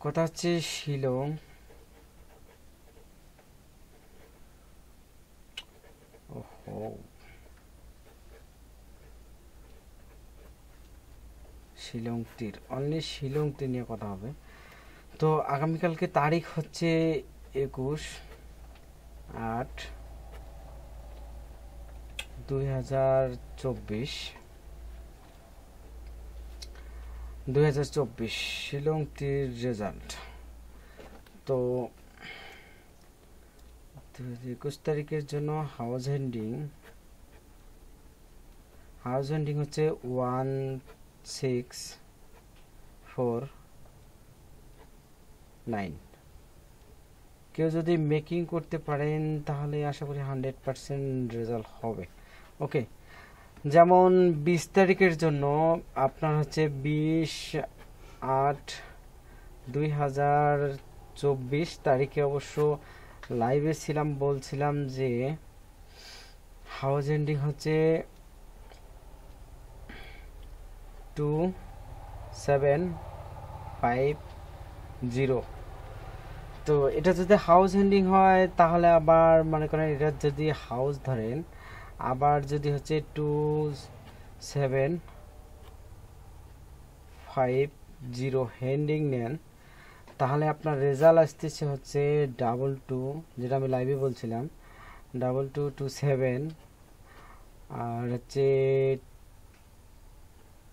কথা হচ্ছে শিলং শিলং তীর অনলি শিলং তীর নিয়ে কথা হবে। তো আগামীকালকে তারিখ হচ্ছে 21/8/2024 শিলং তীর রেজাল্ট। তো 21 তারিখের জন্য হাউস হেন্ডিং হচ্ছে 1649। কেউ যদি মেকিং করতে পারেন তাহলে আশা করি 100% রেজাল্ট হবে। ওকে, যেমন 20 তারিখের জন্য আপনার হচ্ছে 20/8/2024 তারিখে অবশ্য লাইভে ছিলাম, বলছিলাম যে হাউস এন্ডিং হচ্ছে 2750। তো এটা যদি হাউস হেন্ডিং হয় তাহলে আবার মনে করেন এটা যদি হাউস ধরেন, আবার যদি হচ্ছে 2750 হেন্ডিং নেন তাহলে আপনার রেজাল্ট আসতেছে হচ্ছে 22, যেটা আমি লাইভে বলছিলাম 2227, আর হচ্ছে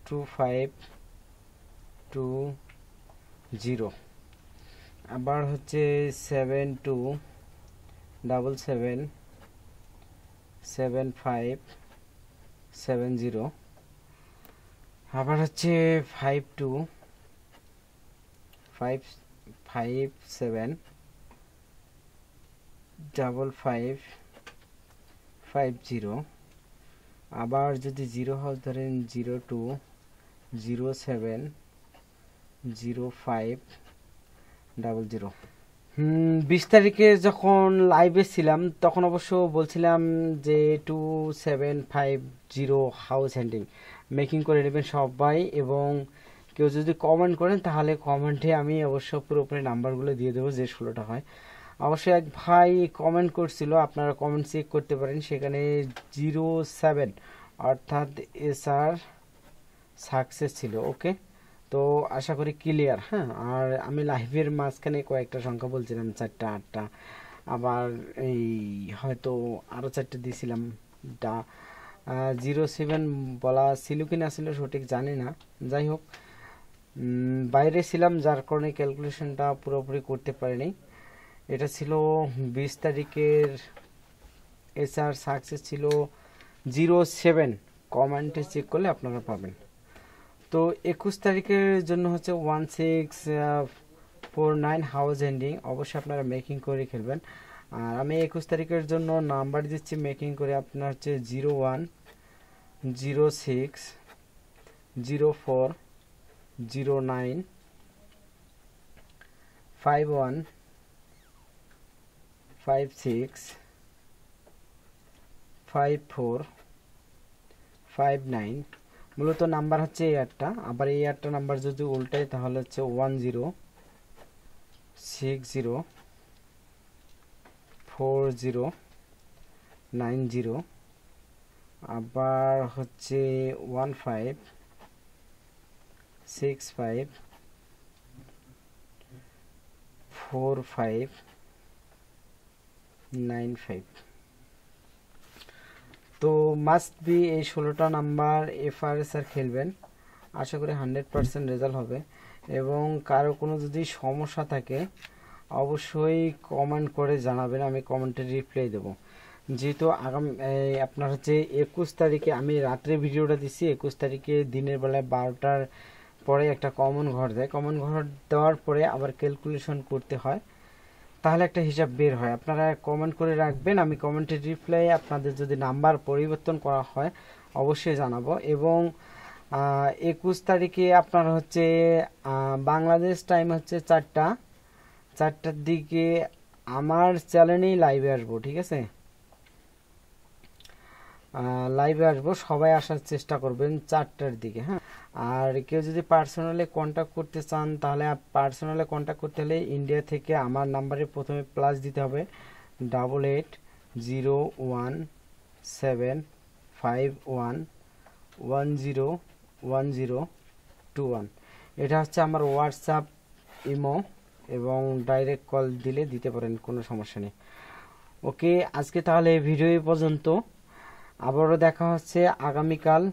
2520, আবার হচ্ছে 72777570, আবার হচ্ছে 52575550, আবার যদি জিরো হাউস ধরেন 02070500। 20 তারিখে যখন লাইভে ছিলাম তখন অবশ্য বলছিলাম যে 2750 হাউস হ্যান্ডিং মেকিং করে নেবেন সবাই, এবং কেউ যদি কমেন্ট করেন তাহলে কমেন্টে আমি অবশ্য পুরোপুরি নাম্বারগুলো দিয়ে দেবো যে 16টা হয়। অবশ্যই এক ভাই কমেন্ট করছিল, আপনারা কমেন্ট চেক করতে পারেন, সেখানে 07 অর্থাৎ SR সাকসেস ছিল। ওকে, তো আশা করি ক্লিয়ার। হ্যাঁ, আর আমি লাইভের মাঝখানে কয়েকটা সংখ্যা বলছিলাম, 4টা 8টা, আবার এই হয়তো আরও 4টে দিয়েছিলাম। 07 বলা ছিল কি না ছিল সঠিক জানি না, যাই হোক বাইরে ছিলাম যার কারণে ক্যালকুলেশনটা পুরোপুরি করতে পারিনি। এটা ছিল 20 তারিখের SR সাকসেস ছিল 07, কমেন্টে চেক করলে আপনারা পাবেন। তো 21 তারিখের জন্য হচ্ছে 1649 হাউস এন্ডিং, অবশ্যই আপনারা মেকিং করে খেলবেন। আর আমি 21 তারিখের জন্য নাম্বার দিচ্ছি মেকিং করে, আপনার হচ্ছে 010951565459। মূলত নাম্বার হচ্ছে এই 8টা, আবার এই 8টা নাম্বার যদি উল্টাই তাহলে হচ্ছে 10604090, আবার হচ্ছে 15654595। তো মাস্ট বি এই 16টা নাম্বার FRSR খেলবেন, আশা করি 100% রেজাল্ট হবে। এবং কারো কোনো যদি সমস্যা থাকে অবশ্যই কমেন্ট করে জানাবেন, আমি কমেন্টে রিপ্লাই দেবো। যেহেতু আপনার হচ্ছে 21 তারিখে আমি রাত্রে ভিডিওটা দিচ্ছি, 21 তারিখে দিনের বেলায় 12টার পরে একটা কমন ঘর দেয়, কমন ঘর দেওয়ার পরে আবার ক্যালকুলেশন করতে হয়, তাহলে একটা হিসাব বের হয়। আপনারা কমেন্ট করে রাখবেন, আমি কমেন্টের রিপ্লাই আপনাদের যদি নাম্বার পরিবর্তন করা হয় অবশ্যই জানাবো। এবং 21 তারিখে আপনার হচ্ছে বাংলাদেশ টাইম হচ্ছে 4টার দিকে আমার চ্যানেলেই লাইভে আসবো, ঠিক আছে? লাইভে আসবো, সবাই আসার চেষ্টা করবেন 4টার দিকে। হ্যাঁ, আর কেউ যদি পার্সোনালি কন্ট্যাক্ট করতে চান তাহলে পার্সোনালি কন্ট্যাক্ট করতে হলে ইন্ডিয়া থেকে আমার নাম্বারে প্রথমে প্লাস দিতে হবে 880171101021। এটা হচ্ছে আমার হোয়াটসঅ্যাপ, ইমো এবং ডাইরেক্ট কল দিলে দিতে পারেন, কোনো সমস্যা নেই। ওকে, আজকে তাহলে ভিডিও পর্যন্ত, আবারও দেখা হচ্ছে আগামীকাল।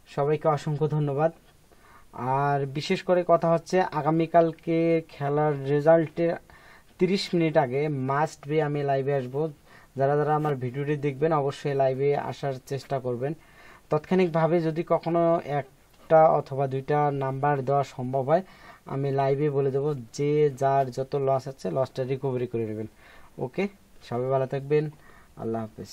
সবাইকে অসংখ্য ধন্যবাদ। আর বিশেষ করে কথা হচ্ছে আগামীকালকে খেলার রেজাল্টের 30 মিনিট আগে মাস্ট বি আমি লাইভে আসব। যারা যারা আমার ভিডিওটি দেখবেন অবশ্যই লাইভে আসার চেষ্টা করবেন। তাৎক্ষণিকভাবে যদি কখনো একটা অথবা দুইটা নাম্বার দেওয়া সম্ভব হয় আমি লাইভে বলে দেবো, যে যার যত লস আছে লসটা রিকভারি করে নেবেন। ওকে, সবাই ভালো থাকবেন, আল্লাহ হাফেজ।